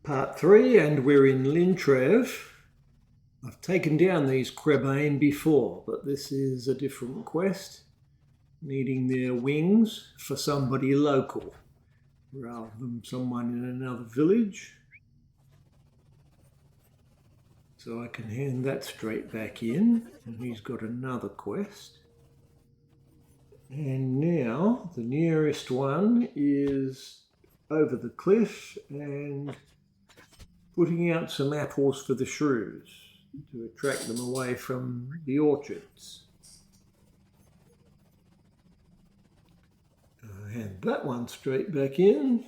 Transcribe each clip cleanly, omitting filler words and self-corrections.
Part 3, and we're in Lintrev. I've taken down these Crebain before, but this is a different quest, needing their wings for somebody local rather than someone in another village. So I can hand that straight back in, and he's got another quest. And now the nearest one is over the cliff and putting out some apples for the shrews to attract them away from the orchards. I hand that one straight back in.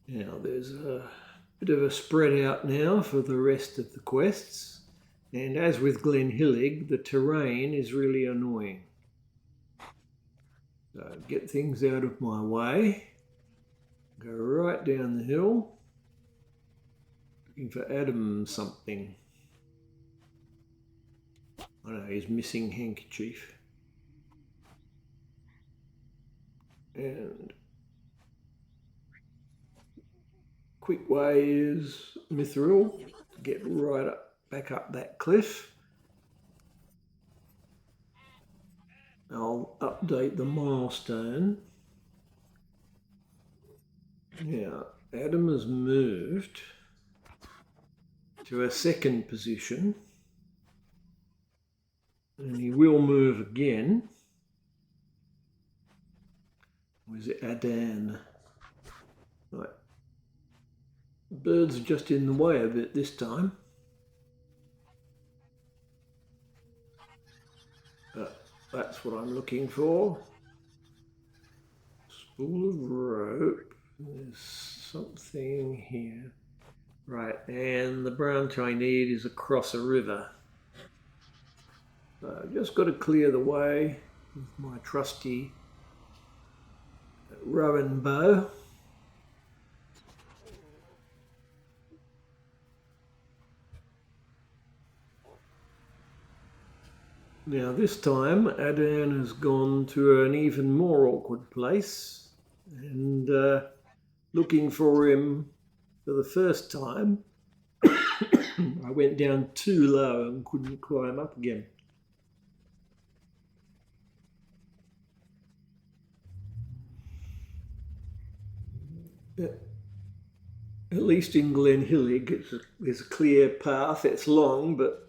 Now there's a bit of a spread out now for the rest of the quests, and as with Glen Hillig, the terrain is really annoying. So get things out of my way, go right down the hill, looking for Adam something. I know, his missing handkerchief. And quick way is Mithril to get right up, back up that cliff. I'll update the milestone. Now, Adam has moved to a second position, and he will move again. Or is it Adan? Right. The birds are just in the way a bit this time. That's what I'm looking for. Spool of rope. There's something here. Right, and the branch I need is across a river. So I've just got to clear the way with my trusty rowan bow. Now this time Adan has gone to an even more awkward place, and looking for him for the first time I went down too low and couldn't climb up again. At least in Glen Hillig there's a clear path. It's long, but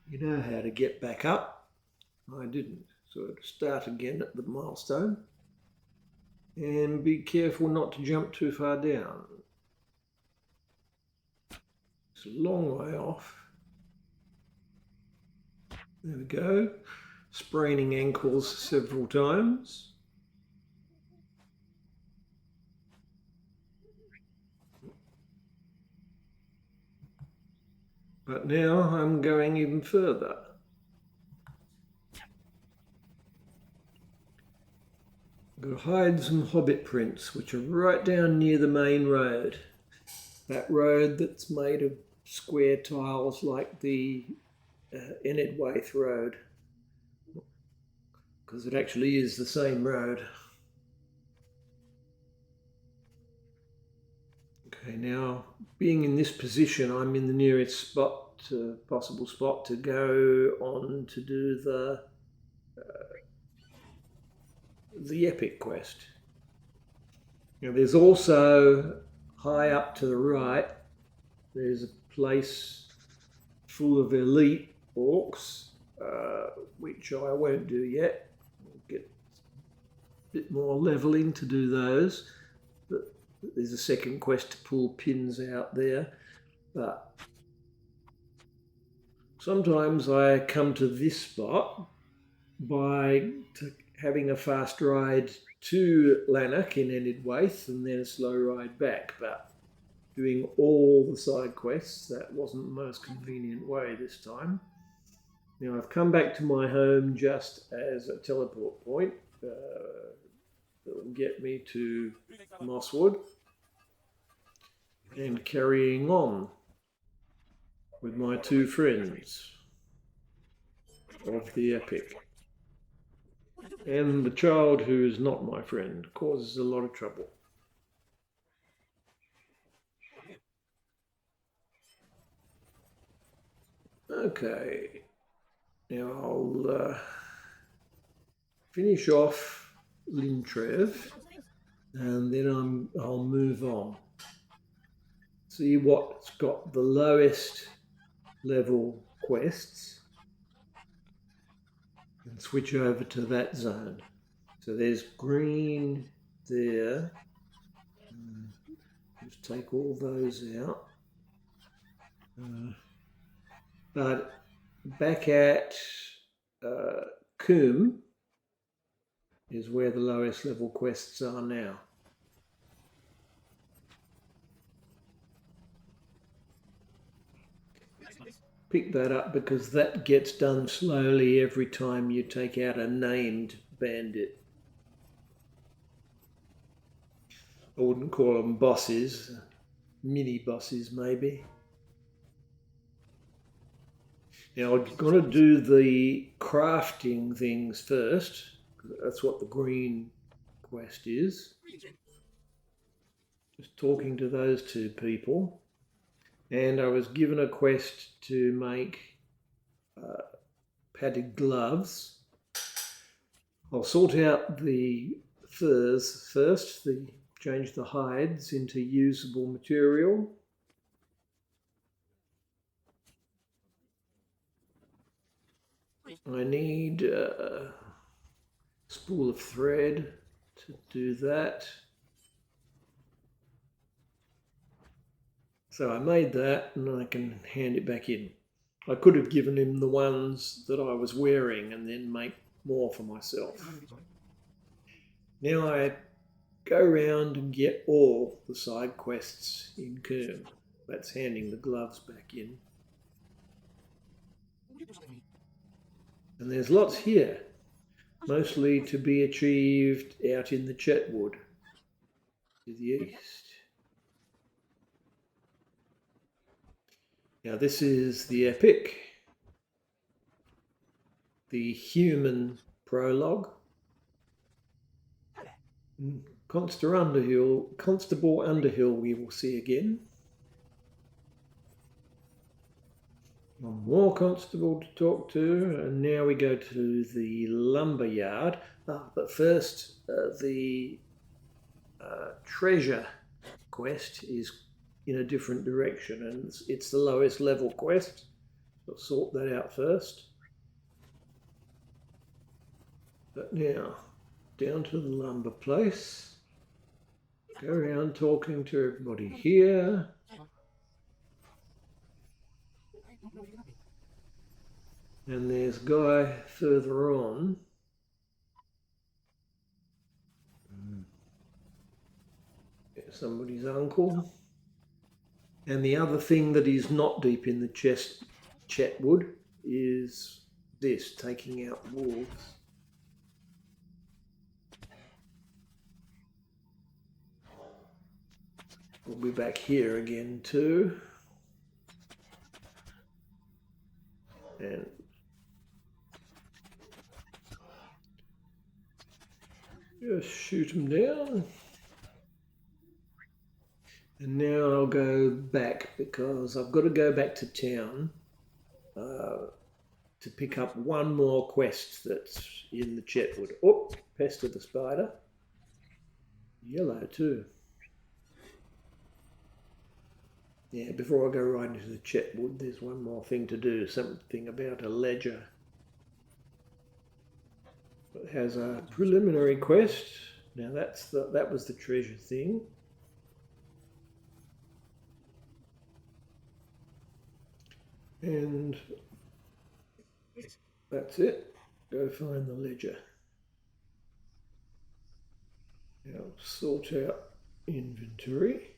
you know how to get back up. I didn't. So I had to start again at the milestone. And be careful not to jump too far down. It's a long way off. There we go. Spraining ankles several times. But now I'm going even further. Got to hide some hobbit prints, which are right down near the main road. That road that's made of square tiles like the Enedwaith road. Because it actually is the same road. Okay, now being in this position, I'm in the nearest spot, possible spot to go on to do the epic quest. Now there's also high up to the right, there's a place full of elite orcs, which I won't do yet. I'll get a bit more leveling to do those. But there's a second quest to pull pins out there. But sometimes I come to this spot by having a fast ride to Lanark in Enedwaith and then a slow ride back. But doing all the side quests, that wasn't the most convenient way this time. Now I've come back to my home just as a teleport point that will get me to Mosswood, and carrying on with my two friends of the epic. And the child who is not my friend causes a lot of trouble. Okay, now I'll finish off Lintrev, and then I'll move on. See what's got the lowest level quests and switch over to that zone. So there's green there. Just take all those out. But back at Combe is where the lowest level quests are now. Pick that up because that gets done slowly every time you take out a named bandit. I wouldn't call them bosses, mini bosses maybe. Now I'm going to do the crafting things first. That's what the green quest is. Just talking to those two people. And I was given a quest to make padded gloves. I'll sort out the furs first, change the hides into usable material. I need a spool of thread to do that. So I made that and I can hand it back in. I could have given him the ones that I was wearing and then make more for myself. Now I go around and get all the side quests in Combe. That's handing the gloves back in. And there's lots here, mostly to be achieved out in the Chetwood to the east. Now this is the epic, the human prologue. Constable Underhill we will see again. One more constable to talk to, and now we go to the lumber yard. But first, the treasure quest is in a different direction, and it's the lowest level quest. So I'll sort that out first. But now, down to the lumber place. Go around talking to everybody here. And there's a guy further on. Somebody's uncle. And the other thing that is not deep in the Chetwood is this, taking out wolves. We'll be back here again too. And just shoot them down. And now I'll go back because I've got to go back to town to pick up one more quest that's in the Chetwood. Oh, Pest of the Spider. Yellow too. Yeah, before I go right into the Chetwood, there's one more thing to do, something about a ledger. It has a preliminary quest. Now that was the treasure thing. And that's it. Go find the ledger. Now sort out inventory.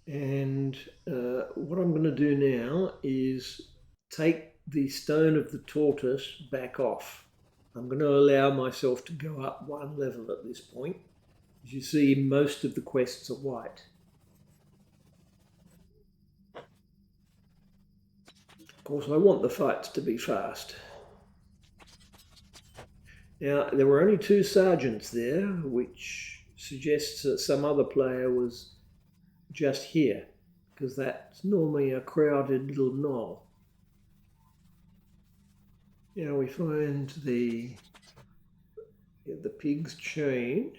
And what I'm going to do now is take the stone of the tortoise back off. I'm going to allow myself to go up one level at this point. As you see, most of the quests are white. Of course, I want the fights to be fast. Now, there were only 2 sergeants there, which suggests that some other player was just here, because that's normally a crowded little knoll. Now we find the pig's chain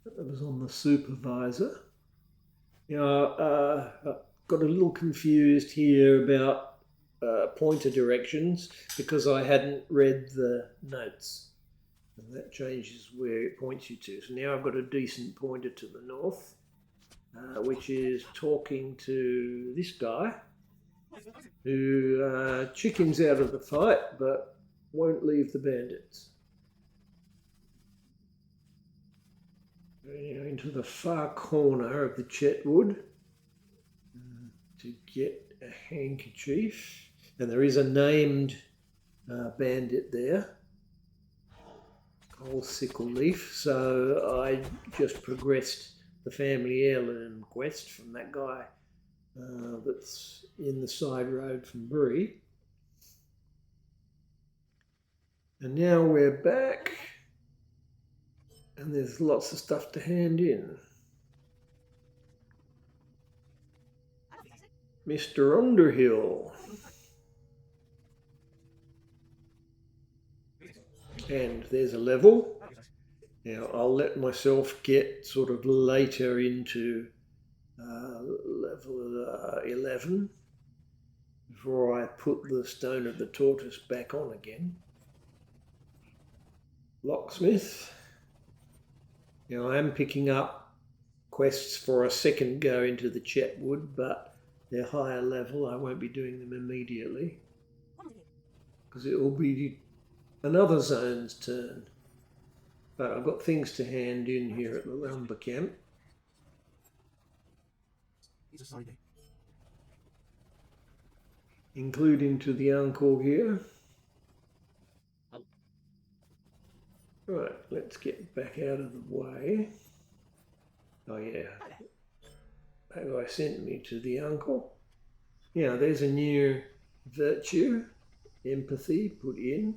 that was on the supervisor. Now, I got a little confused here about pointer directions because I hadn't read the notes. And that changes where it points you to. So now I've got a decent pointer to the north, which is talking to this guy who chickens out of the fight but won't leave the bandits. Into the far corner of the Chetwood to get a handkerchief. And there is a named bandit there, Old Sickle Leaf. So I just progressed the family heirloom quest from that guy that's in the side road from Bree. And now we're back, and there's lots of stuff to hand in. Mr. Underhill. And there's a level. Now I'll let myself get sort of later into level 11 before I put the stone of the tortoise back on again. Locksmith. Now I am picking up quests for a second go into the Chetwood, but they're higher level. I won't be doing them immediately because it will be another zone's turn. But I've got things to hand in here at the lumber camp. Including to the uncle here. Right, let's get back out of the way. Oh yeah, that guy sent me to the uncle. Yeah, there's a new virtue, empathy, put in.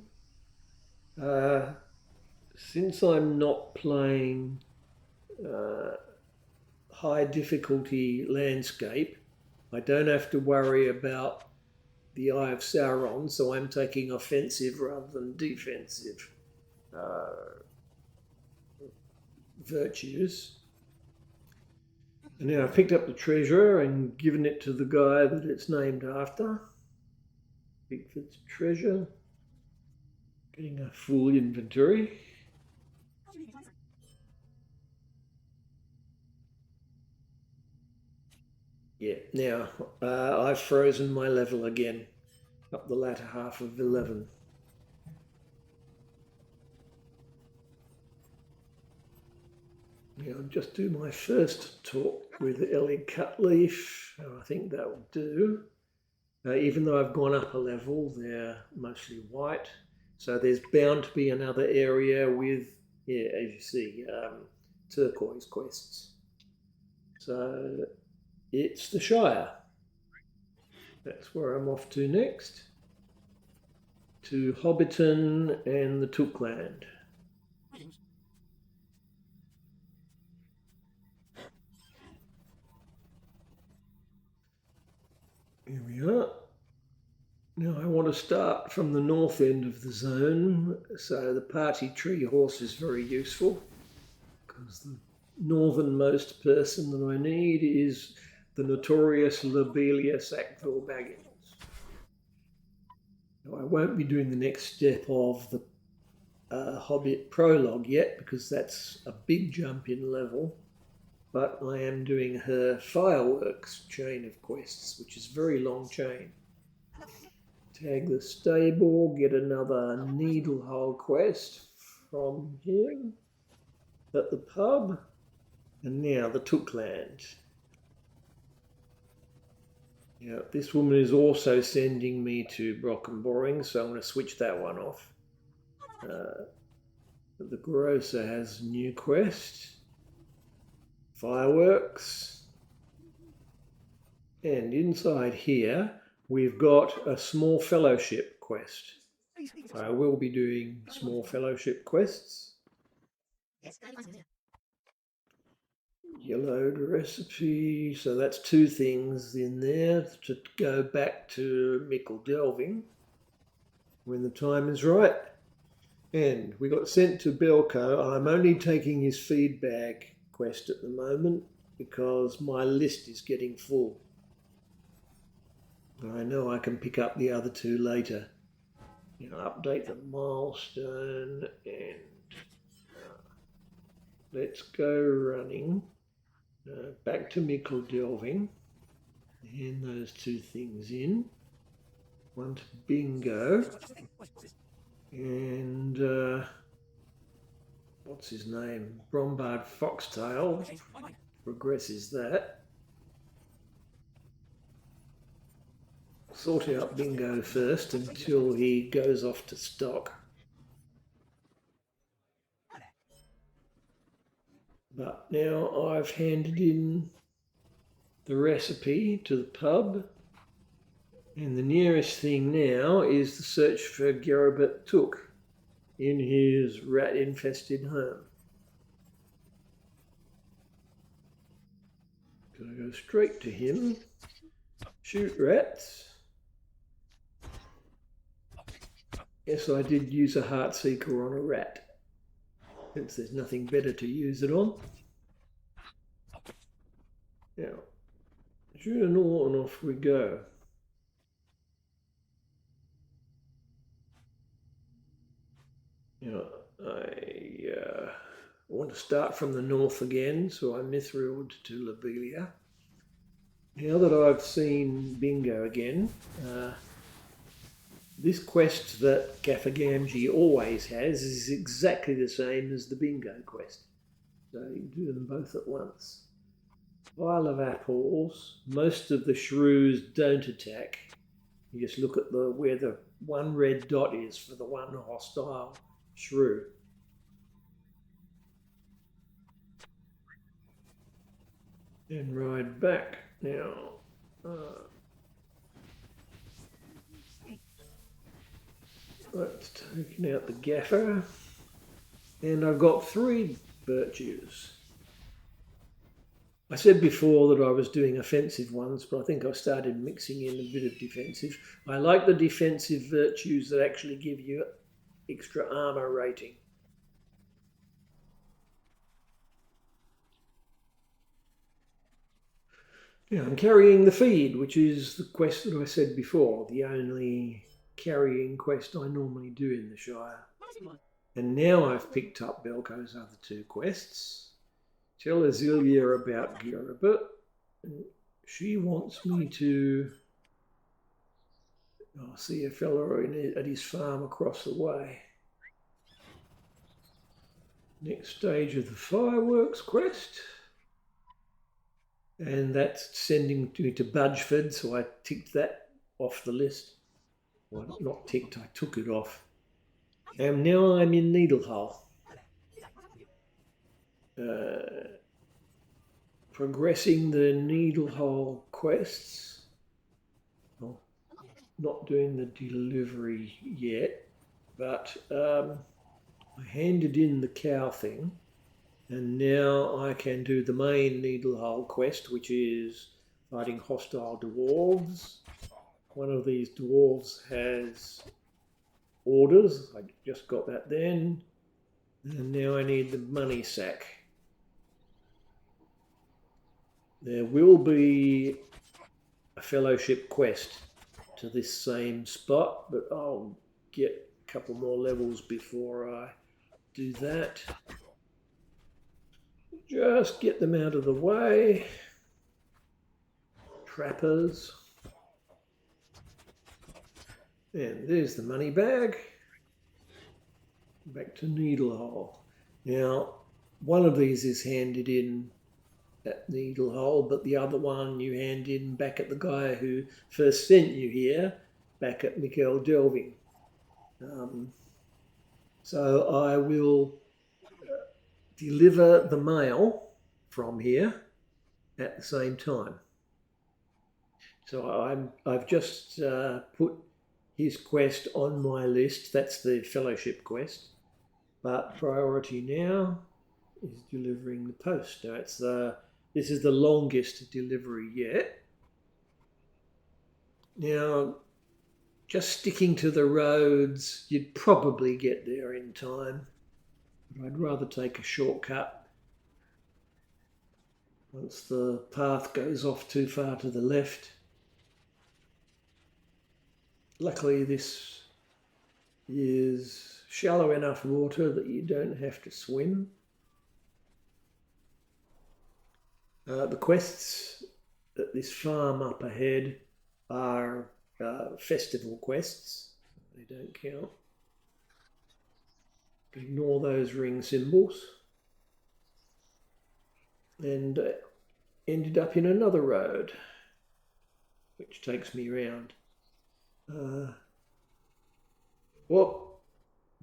Since I'm not playing high difficulty landscape, I don't have to worry about the Eye of Sauron, so I'm taking offensive rather than defensive virtues. And now I've picked up the treasure and given it to the guy that it's named after. Bigfoot's treasure. Getting a full inventory. Yeah, now I've frozen my level again, up the latter half of 11. Now I'll just do my first talk with Ellie Cutleaf. I think that will do. Even though I've gone up a level, they're mostly white. So there's bound to be another area with, yeah, as you see, turquoise quests. So it's the Shire. That's where I'm off to next. To Hobbiton and the Tookland. Here we are. Now I want to start from the north end of the zone, so the party tree horse is very useful because the northernmost person that I need is the notorious Lobelia Sackville Baggins. Now I won't be doing the next step of the Hobbit prologue yet because that's a big jump in level, but I am doing her fireworks chain of quests, which is a very long chain. Tag the stable, get another needle hole quest from him at the pub, and now the Tookland. Yeah, this woman is also sending me to Brock and Boring, so I'm going to switch that one off. The grocer has a new quest, fireworks, and inside here we've got a small fellowship quest. I will be doing small fellowship quests. Yellowed recipe, so that's 2 things in there to go back to Mickle Delving when the time is right. And we got sent to Belko. I'm only taking his feedback quest at the moment because my list is getting full. I know I can pick up the other 2 later. Update the milestone and let's go running back to Mickle Delving. And those 2 things in. One to bingo. And what's his name? Brombard Foxtail progresses that. Sort out bingo first until he goes off to stock. But now I've handed in the recipe to the pub, and the nearest thing now is the search for Gerabit Took in his rat-infested home. Gonna go straight to him, shoot rats. Yes, I did use a heart seeker on a rat, since there's nothing better to use it on. Now, shoot an ore and off we go. I want to start from the north again, so I mithrilled to Lobelia. Now that I've seen bingo again, this quest that Gaffer Gamgee always has is exactly the same as the bingo quest. So you can do them both at once. Pile of apples. Most of the shrews don't attack. You just look at where the 1 red dot is for the 1 hostile shrew. And ride back. Now, that's taken out the gaffer. And I've got 3 virtues. I said before that I was doing offensive ones, but I think I started mixing in a bit of defensive. I like the defensive virtues that actually give you extra armor rating. Yeah, I'm carrying the feed, which is the quest that I said before, the only carrying quest I normally do in the Shire. And now I've picked up Belko's other 2 quests. Tell Azealia about Gerabit. She wants me to see a fella at his farm across the way. Next stage of the fireworks quest. And that's sending me to Budgeford, so I ticked that off the list. Well, not ticked, I took it off. And now I'm in Needlehull. Progressing the Needlehull quests. Well, not doing the delivery yet, but I handed in the cow thing, and now I can do the main Needlehull quest, which is fighting hostile dwarves. One of these dwarves has orders. I just got that then. And now I need the money sack. There will be a fellowship quest to this same spot, but I'll get a couple more levels before I do that. Just get them out of the way. Trappers. And there's the money bag. Back to Needlehull. Now, one of these is handed in at Needlehull, but the other one you hand in back at the guy who first sent you here, back at Mickle Delving. So I will deliver the mail from here at the same time. So I've just put his quest on my list. That's the fellowship quest. But priority now is delivering the post. Now this is the longest delivery yet. Now, just sticking to the roads, you'd probably get there in time. But I'd rather take a shortcut once the path goes off too far to the left. Luckily, this is shallow enough water that you don't have to swim. The quests at this farm up ahead are festival quests. They don't count. Ignore those ring symbols. And ended up in another road, which takes me round.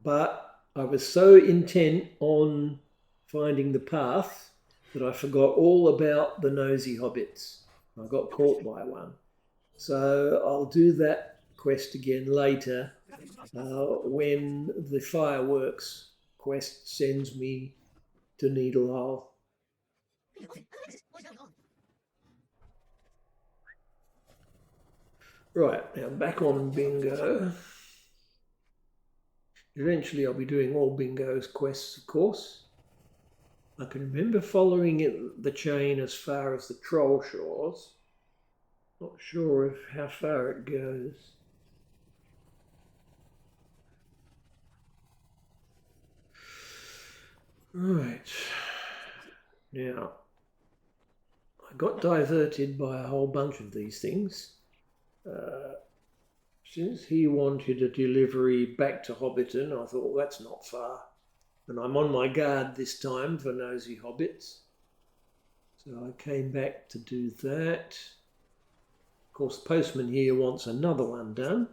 But I was so intent on finding the path that I forgot all about the nosy hobbits. I got caught by one. So I'll do that quest again later when the fireworks quest sends me to Needlehole. Right, now back on bingo. Eventually I'll be doing all bingo's quests, of course. I can remember following the chain as far as the Troll Shores. Not sure of how far it goes. Right. Now, I got diverted by a whole bunch of these things. Since he wanted a delivery back to Hobbiton, I thought, well, that's not far. And I'm on my guard this time for nosy hobbits. So I came back to do that. Of course, the postman here wants another one done.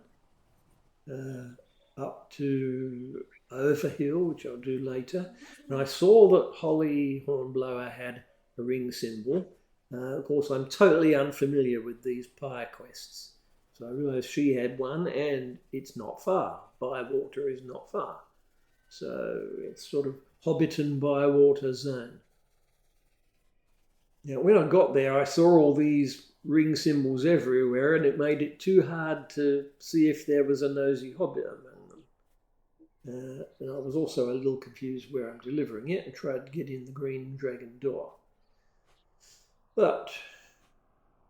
Up to Overhill, which I'll do later. And I saw that Holly Hornblower had a ring symbol. Of course, I'm totally unfamiliar with these pie quests. So I realised she had one, and it's not far. Bywater is not far. So it's sort of Hobbiton Bywater zone. Now, when I got there, I saw all these ring symbols everywhere, and it made it too hard to see if there was a nosy hobbit among them. And I was also a little confused where I'm delivering it and tried to get in the Green Dragon door. But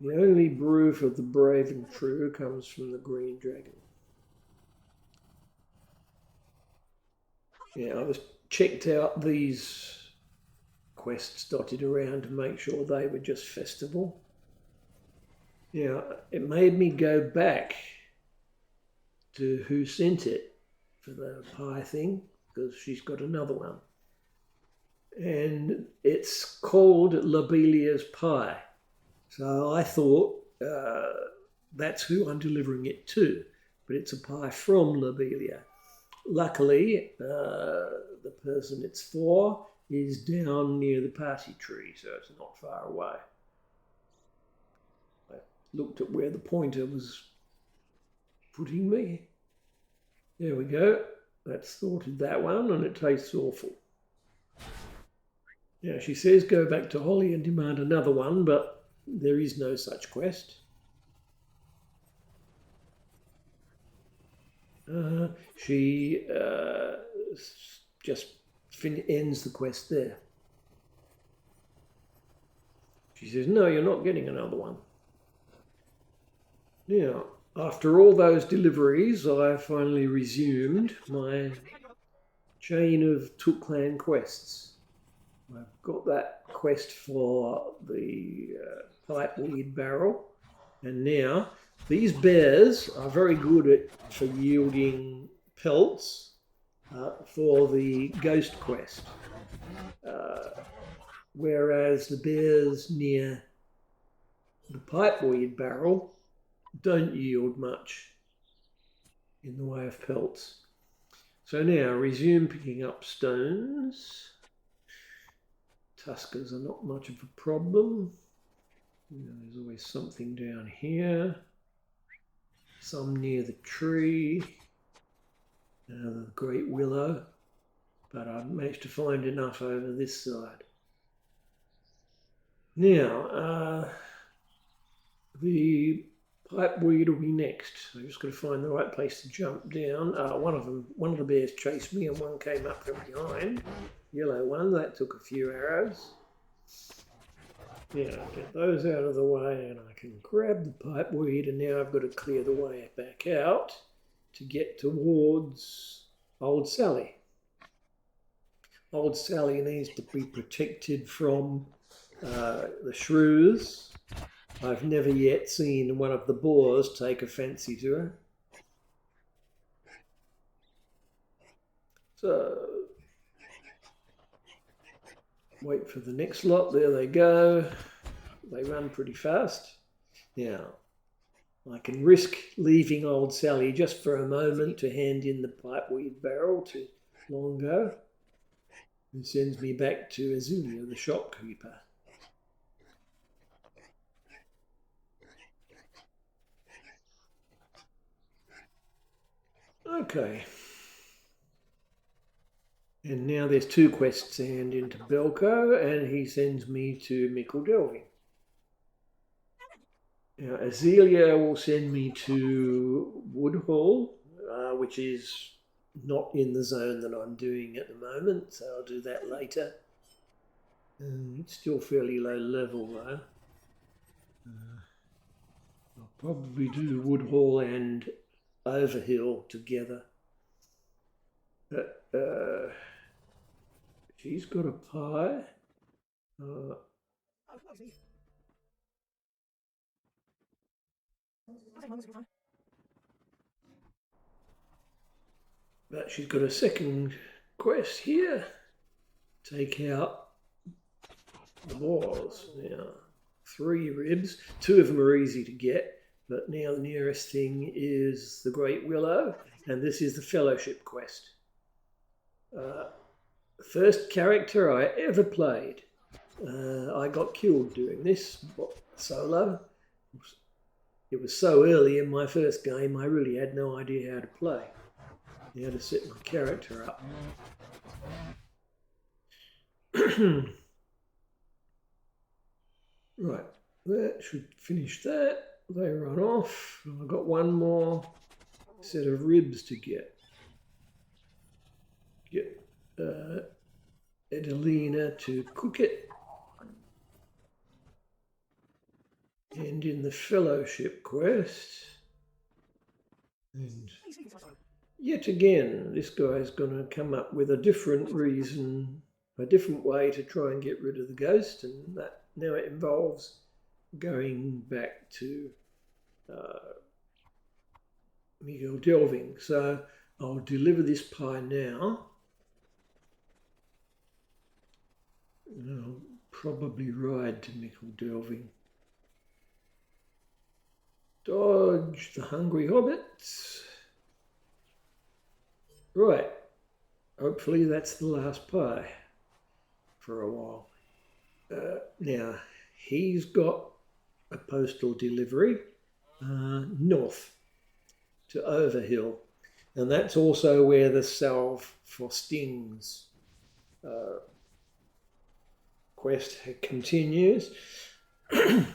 the only brew for the brave and true comes from the Green Dragon. Yeah, I was checked out these quests dotted around to make sure they were just festival. Yeah, it made me go back to who sent it for the pie thing, because she's got another one. And it's called Lobelia's Pie. So I thought that's who I'm delivering it to, but it's a pie from Lobelia. Luckily, the person it's for is down near the party tree, so it's not far away. I looked at where the pointer was putting me. There we go. That's sorted that one, and it tastes awful. Now, she says go back to Holly and demand another one, but there is no such quest. She just ends the quest there. She says, no, you're not getting another one. Now, after all those deliveries, I finally resumed my chain of Tookland quests. I've got that quest for the pipeweed barrel, and now these bears are very good for yielding pelts for the ghost quest, whereas the bears near the pipeweed barrel don't yield much in the way of pelts. So now resume picking up stones. Tuskers are not much of a problem. There's always something down here. some near the tree, the great willow, but I've managed to find enough over this side. Now, the pipeweed will be next. I've just got to find the right place to jump down. One of the bears chased me and one came up from behind. Yellow one, that took a few arrows. Yeah, get those out of the way and I can grab the pipeweed, and now I've got to clear the way back out to get towards Old Sally. Old Sally needs to be protected from the shrews. I've never yet seen one of the boars take a fancy to her. So, wait for the next lot. There they go. They run pretty fast. Now, I can risk leaving Old Sally just for a moment to hand in the pipeweed barrel to Longo, who sends me back to Azulia, the shopkeeper. Okay. And now there's 2 quests to hand into Belko, and he sends me to Mickle Delving. Now, Azelia will send me to Woodhall, which is not in the zone that I'm doing at the moment, so I'll do that later. It's still fairly low level though. I'll probably do Woodhall and Overhill together. But she's got a pie. But she's got a second quest here. Take out the boars. Now, 3 ribs. 2 of them are easy to get, but now the nearest thing is the Great Willow, and this is the Fellowship quest. First character I ever played. I got killed doing this solo. It was so early in my first game, I really had no idea how to play. How to set my character up. Right, that should finish that. They run off. I've got 1 more set of ribs to get. Get Adelina to cook it. And in the Fellowship quest, and yet again, this guy's going to come up with a different reason, a different way to try and get rid of the ghost, and that now it involves going back to Miguel Delving. So I'll deliver this pie now. And I'll probably ride to Miguel Delving. Dodge the hungry hobbits. Right. Hopefully that's the last pie for a while. Now, he's got a postal delivery north to Overhill. And that's also where the Salve for Stings quest continues. I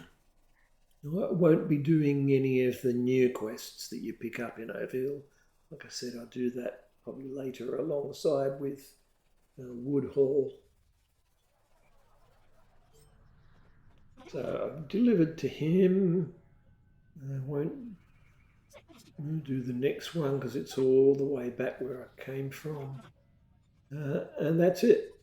won't be doing any of the new quests that you pick up in Overhill. Like I said, I'll do that probably later alongside with Woodhall. So I've delivered to him. I won't do the next one because it's all the way back where I came from. And that's it.